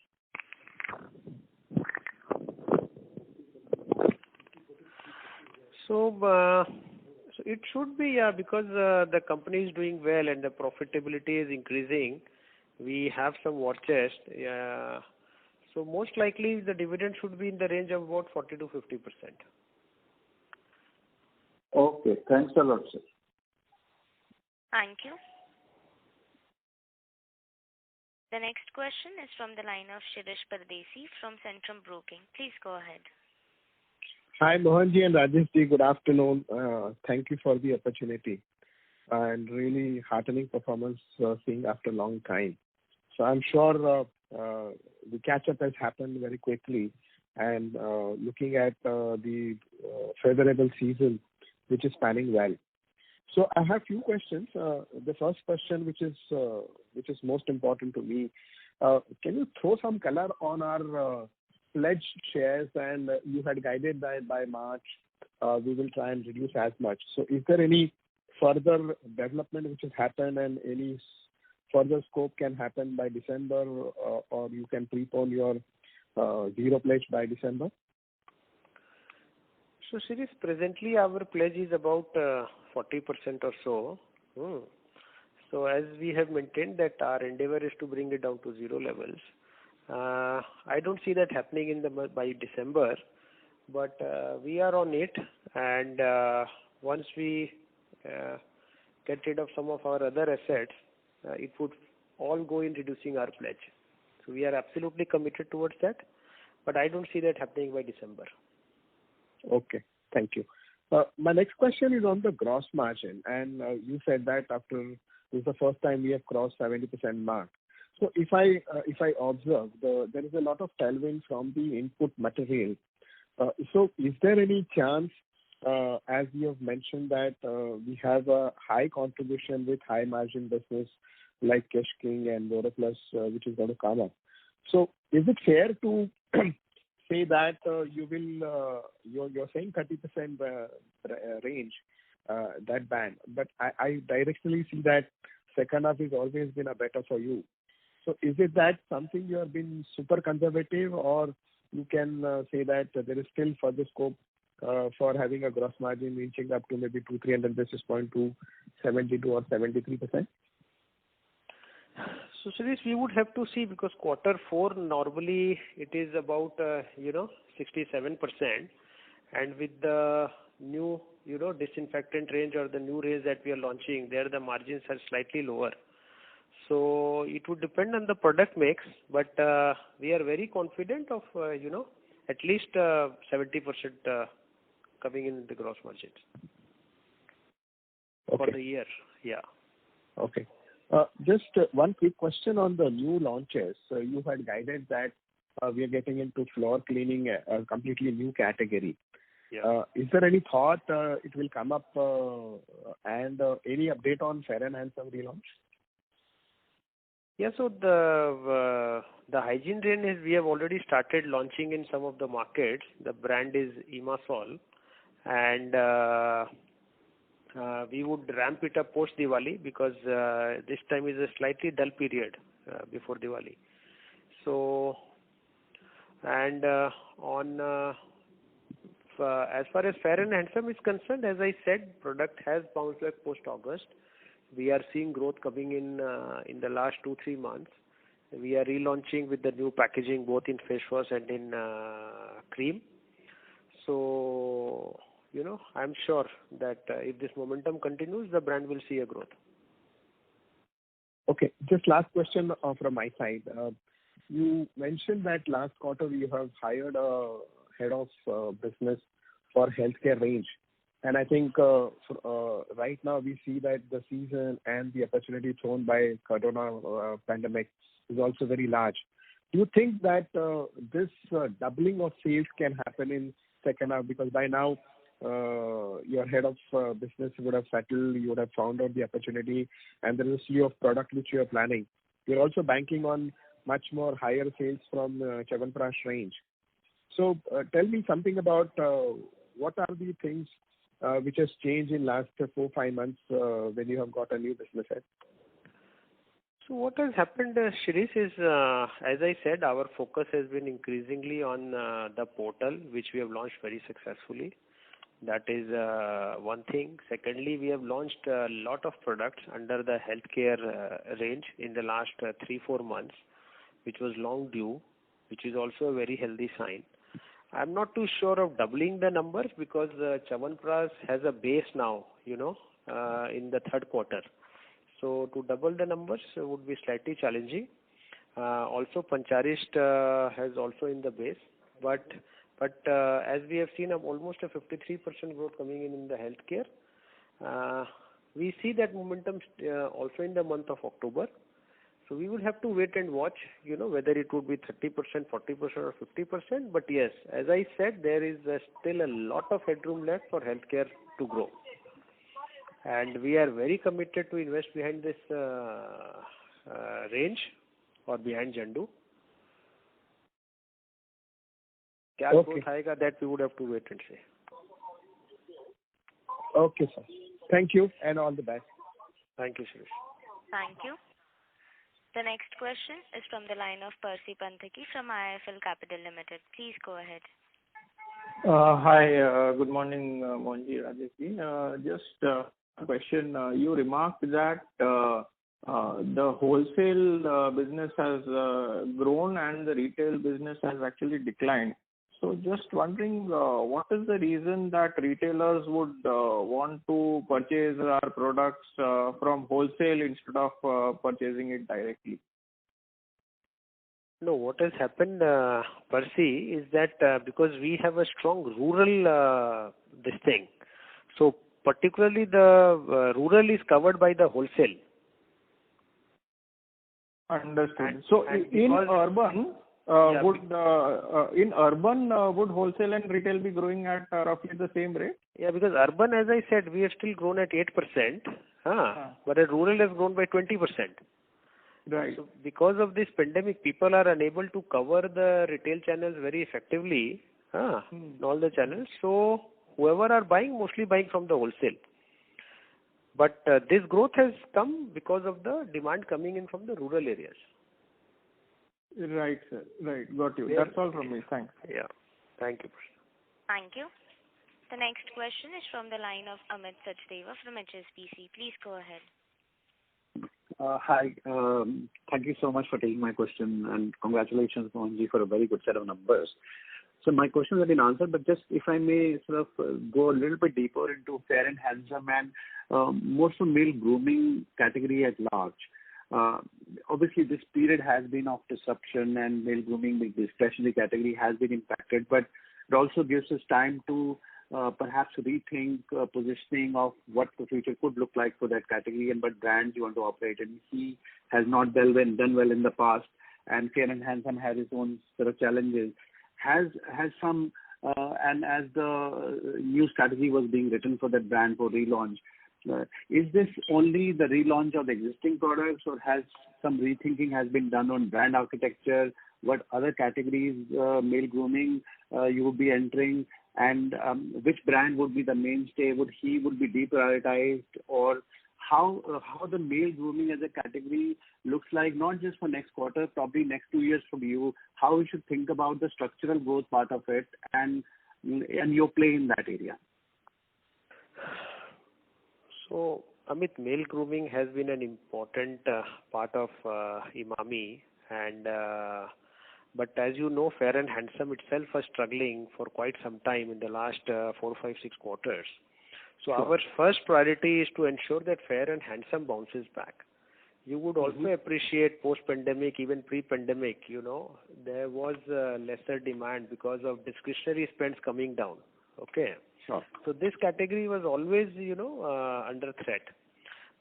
So it should be, because the company is doing well and the profitability is increasing. We have some war chest. So most likely the dividend should be in the range of about 40 to 50%. Okay. Thanks a lot, sir. Thank you. The next question is from the line of Shirish Pardesi from Centrum Broking. Please go ahead. Hi, Mohanji and Rajeshji. Good afternoon. Thank you for the opportunity and really heartening performance seeing after a long time. So I'm sure the catch-up has happened very quickly, and looking at the favorable season, which is panning well. So I have few questions. The first question, which is most important to me, can you throw some color on our pledged shares? And you had guided that by March we will try and reduce as much. So is there any further development which has happened, and any further scope can happen by December, or you can prepone your zero pledge by December? So, Shirish, presently our pledge is about 40% or so. So as we have maintained that our endeavor is to bring it down to zero levels. I don't see that happening by December, but we are on it, and once we get rid of some of our other assets, it would all go in reducing our pledge. So we are absolutely committed towards that, but I don't see that happening by December. Okay, thank you. My next question is on the gross margin, and you said that after this is the first time we have crossed 70% mark. So if I observe, there is a lot of tailwind from the input material. So is there any chance, as you have mentioned, that we have a high contribution with high margin business like Kesh King and BoroPlus, which is going to come up? So is it fair to say that you will, you're saying 30% range, that band, but I directly see that second half has always been a better for you. So is it that something you have been super conservative, or you can say that there is still further scope for having a gross margin reaching up to maybe 200-300 basis point to 72 or 73%? So, Shirish, we would have to see, because quarter 4 normally it is about 67%, and with the new disinfectant range or the new range that we are launching, there the margins are slightly lower. So it would depend on the product mix, but we are very confident of at least 70% coming in the gross margins for the year. Yeah. Okay. Just one quick question on the new launches. You had guided that we are getting into floor cleaning, a completely new category. Yeah. Is there any thought it will come up, and any update on Fair and Handsome relaunch? Yeah, so the hygiene range we have already started launching in some of the markets. The brand is Emasol, and we would ramp it up post Diwali, because this time is a slightly dull period before Diwali. So, and on as far as Fair and Handsome is concerned, as I said, product has bounced back post August. We are seeing growth coming in the last 2-3 months. We are relaunching with the new packaging both in face wash and in cream. So, I'm sure that if this momentum continues, the brand will see a growth. Okay, just last question from my side. You mentioned that last quarter you have hired a head of business for healthcare range. And I think right now we see that the season and the opportunity thrown by corona pandemic is also very large. Do you think that this doubling of sales can happen in second half? Because by now your head of business would have settled, you would have found out the opportunity, and there is a slew of product which you are planning. You're also banking on much more higher sales from Chyawanprash range. So tell me something about what are the things which has changed in last 4-5 months when you have got a new business head? So what has happened, Shirish, is as I said, our focus has been increasingly on the portal, which we have launched very successfully. That is one thing. Secondly, we have launched a lot of products under the healthcare range in the last 3-4 months, which was long due, which is also a very healthy sign. I'm not too sure of doubling the numbers, because Chyawanprash has a base now, in the third quarter. So to double the numbers would be slightly challenging. Also, Pancharist has also in the base, but as we have seen almost a 53% growth coming in the healthcare, we see that momentum also in the month of October. So we will have to wait and watch, whether it would be 30%, 40% or 50%. But yes, as I said, there is still a lot of headroom left for healthcare to grow. And we are very committed to invest behind this range or behind Zandu. Kya growth aayega, that we would have to wait and see. Okay, sir. Thank you and all the best. Thank you, Shirish. Thank you. The next question is from the line of Percy Panthaki from IIFL Capital Limited. Please go ahead. Hi, good morning, Mohanji, Rajeshji. Just a question. You remarked that the wholesale business has grown and the retail business has actually declined. So just wondering, what is the reason that retailers would want to purchase our products from wholesale instead of purchasing it directly? No, what has happened, Percy, is that because we have a strong rural this thing. So particularly the rural is covered by the wholesale. Understood. So in urban, would wholesale and retail be growing at roughly the same rate? Yeah, because urban, as I said, we have still grown at 8%, but rural has grown by 20%. Right. So because of this pandemic, people are unable to cover the retail channels very effectively, in all the channels. So whoever are buying, mostly buying from the wholesale. But this growth has come because of the demand coming in from the rural areas. Right, sir. Right. Got you. That's all from me. Thanks. Yeah. Thank you. Thank you. The next question is from the line of Amit Sachdeva from HSBC. Please go ahead. Hi. Thank you so much for taking my question, and congratulations, Mohanji, for a very good set of numbers. So my questions have been answered, but just if I may sort of go a little bit deeper into Fair and Handsome and more so male grooming category at large. Obviously, this period has been of disruption, and male grooming, the discretionary category, has been impacted, but it also gives us time to perhaps rethink positioning of what the future could look like for that category and what brands you want to operate in. He has not done well in the past, and Fair and Handsome has its own sort of challenges. Has some and as the new strategy was being written for that brand for relaunch, is this only the relaunch of the existing products, or has some rethinking has been done on brand architecture? What other categories, male grooming, you would be entering, and which brand would be the mainstay? Would be deprioritized, or how the male grooming as a category looks like, not just for next quarter, probably next 2 years from you, how we should think about the structural growth part of it and your play in that area? So, Amit, male grooming has been an important part of Emami, and but as you know, Fair and Handsome itself was struggling for quite some time in the last 4, 5, 6 quarters. So our first priority is to ensure that Fair and Handsome bounces back. You would also appreciate post-pandemic, even pre-pandemic, there was lesser demand because of discretionary spends coming down. Okay. Sure. So this category was always, under threat.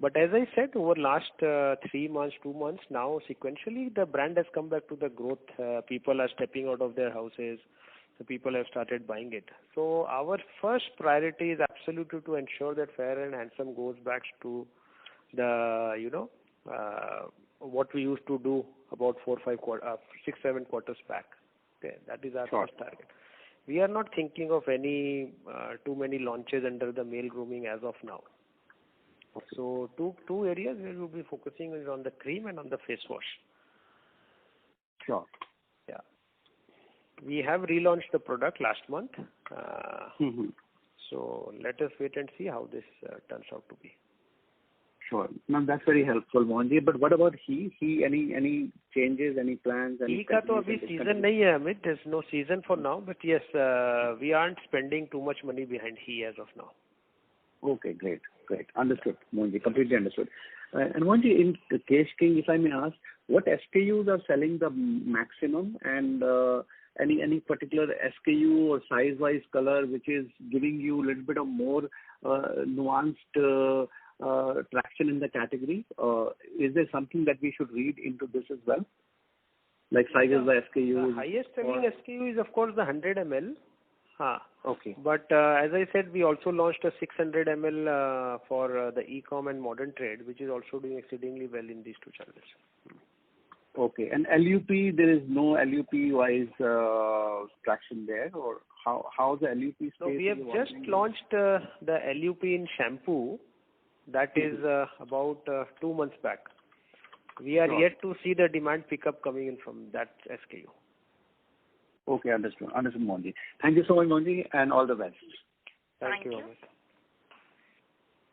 But as I said, over last 3 months, 2 months, now sequentially, the brand has come back to the growth. People are stepping out of their houses. So people have started buying it. So our first priority is absolutely to ensure that Fair and Handsome goes back to the, what we used to do about 6, 7 quarters back. Okay, that is our first target. We are not thinking of any too many launches under the male grooming as of now. Okay. So two areas where we'll be focusing is on the cream and on the face wash. Sure. Yeah. We have relaunched the product last month. So let us wait and see how this turns out to be. Sure. No, that's very helpful, Mohanji. But what about he? Any changes, any plans? He का तो अभी season नहीं है, Amit. There's no season for now. But yes, we aren't spending too much money behind he as of now. Okay, great. Understood, Mohanji. Completely understood. And Mohanji, in Kesh King, if I may ask, what SKUs are selling the maximum, and any particular SKU or size-wise color which is giving you a little bit of more nuanced traction in the category? Is there something that we should read into this as well? Like sizes by SKU? The highest selling SKU is of course the 100 ml. Okay. But as I said, we also launched a 600 ml for the e-com and modern trade, which is also doing exceedingly well in these two channels. Okay. And LUP, there is no LUP-wise traction there, or how the LUP space? So we have just launched the LUP in shampoo. That is about 2 months back. We are yet to see the demand pickup coming in from that SKU. Okay, understood, Mohanji. Thank you so much, Mohanji, and all the best. Thank you, Amit.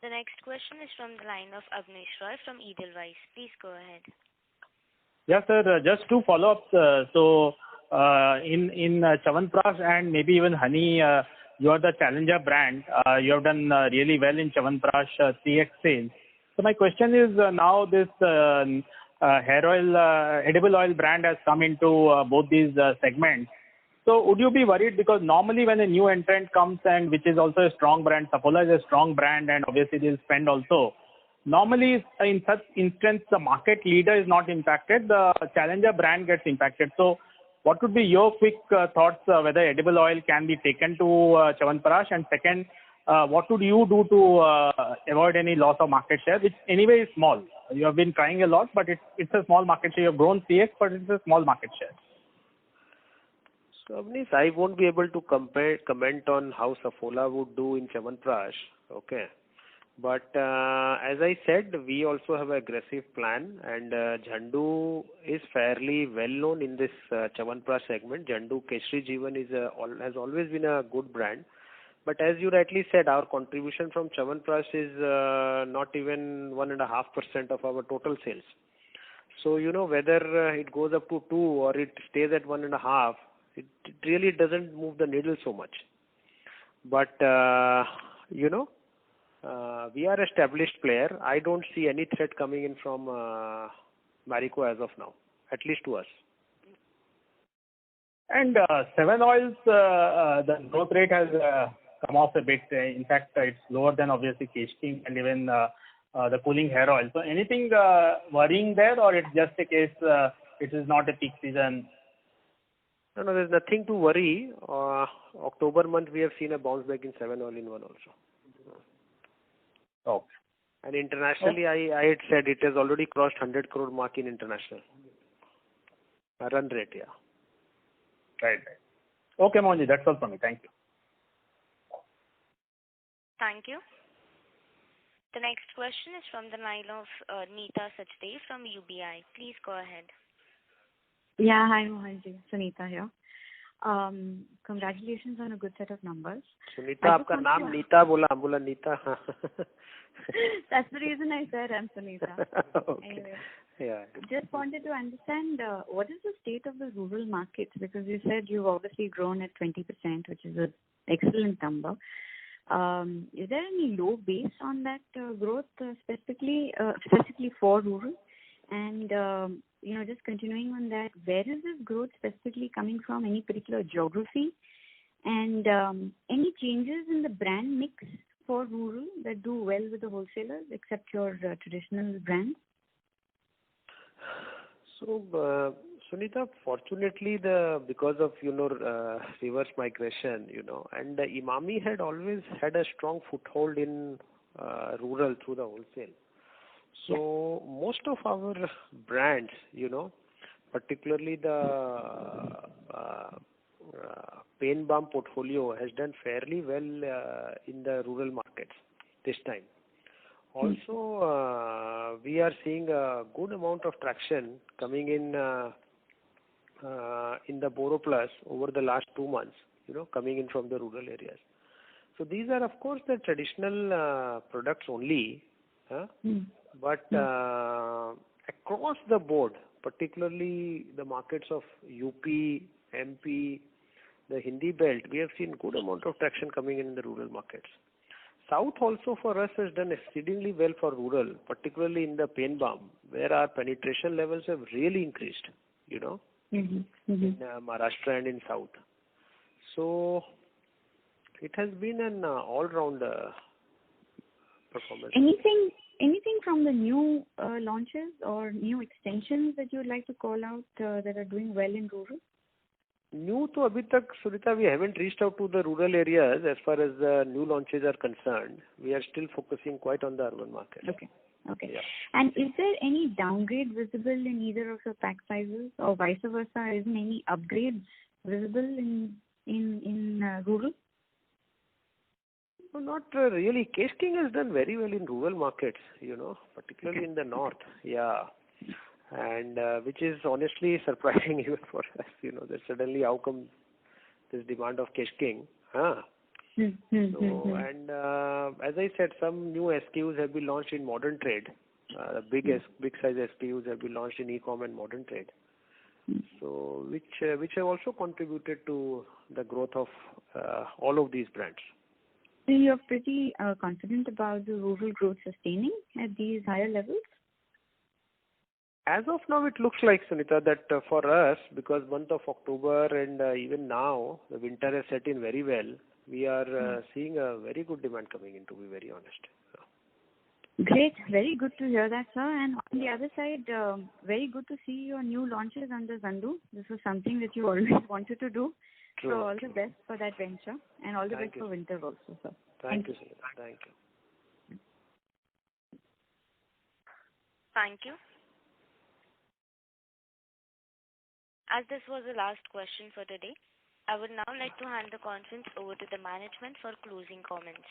The next question is from the line of Abneesh Roy from Edelweiss. Please go ahead. Yes, sir. Just 2 follow-ups. So, in Chyawanprash and maybe even Honey, you are the challenger brand. You have done really well in Chyawanprash 3x sales. So my question is, now this hair oil, edible oil brand has come into both these segments. So would you be worried, because normally when a new entrant comes, and which is also a strong brand, Saffola is a strong brand, and obviously they'll spend also. normally in such instance, the market leader is not impacted, the challenger brand gets impacted. So what would be your quick thoughts whether edible oil can be taken to Chyawanprash? And second, what would you do to avoid any loss of market share, which anyway is small? You have been trying a lot, but it's a small market share. You have grown 3x, but it's a small market share. So, Avnish, I won't be able to comment on how Saffola would do in Chyawanprash. Okay. But as I said, we also have an aggressive plan, and Zandu is fairly well known in this Chyawanprash segment. Zandu Keshri Jeevan has always been a good brand. But as you rightly said, our contribution from Chyawanprash is not even 1.5% of our total sales. So, whether it goes up to 2 or it stays at 1.5, it really doesn't move the needle so much. But, we are established player. I don't see any threat coming in from Marico as of now, at least to us. And Seven Oils, the growth rate has come off a bit. In fact, it's lower than obviously Kesh King and even the cooling hair oil. So anything worrying there, or it's just a case it is not a peak season? No, there's nothing to worry. October month we have seen a bounce back in Seven Oil in one also. Oh. And internationally, I had said it has already crossed 100 crore mark in international. A run rate, yeah. Right. Okay, Mohanji, that's all from me. Thank you. Thank you. The next question is from the line of Neeta Sachdev from UBI. Please go ahead. Yeah, hi Mohanji. Sunita here. Congratulations on a good set of numbers. Sunita, आपका नाम नीता बोला Nita. That's the reason I said I'm Sunita. Okay. Anyway, Yeah. just wanted to understand what is the state of the rural markets, because you said you've obviously grown at 20%, which is an excellent number. Is there any low base on that growth specifically for rural? And just continuing on that, where is this growth specifically coming from? Any particular geography? And any changes in the brand mix for rural that do well with the wholesalers, except your traditional brands? So, Sunita, fortunately, because of reverse migration, and Emami had always had a strong foothold in rural through the wholesale. So most of our brands, particularly the pain balm portfolio, has done fairly well in the rural markets this time. Also, we are seeing a good amount of traction coming in the Boro Plus over the last 2 months, coming in from the rural areas. So these are, of course, the traditional products only. But across the board, particularly the markets of UP, MP, the Hindi belt, we have seen good amount of traction coming in the rural markets. South also for us has done exceedingly well for rural, particularly in the pain balm, where our penetration levels have really increased, in Maharashtra and in South. So it has been an all-round performance. Anything from the new launches or new extensions that you would like to call out that are doing well in rural? New to abhi tak, Sunita, we haven't reached out to the rural areas as far as the new launches are concerned. We are still focusing quite on the urban market. Okay. Yeah. And is there any downgrade visible in either of the pack sizes, or vice versa? Isn't any upgrades visible in rural? No, not really. Kesh King has done very well in rural markets, particularly in the north. Yeah. And which is honestly surprising even for us, that suddenly how come this demand of Kesh King? And as I said, some new SKUs have been launched in modern trade. Big size SKUs have been launched in e-com and modern trade. So which have also contributed to the growth of all of these brands. So you're pretty confident about the rural growth sustaining at these higher levels? As of now, it looks like, Sunita, that for us, because month of October and even now, the winter has set in very well, we are seeing a very good demand coming in, to be very honest. Great. Very good to hear that, sir. And on the other side, very good to see your new launches under Zandu. This was something that you always wanted to do. True. So all the best for that venture and all the Thank best you. for winter also, sir. Thank you, Sunita. Thank you. Thank you. As this was the last question for today, I would now like to hand the conference over to the management for closing comments.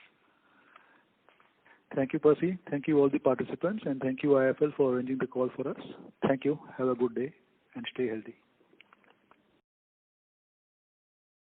Thank you, Percy. Thank you all the participants, and thank you IIFL for arranging the call for us. Thank you. Have a good day and stay healthy.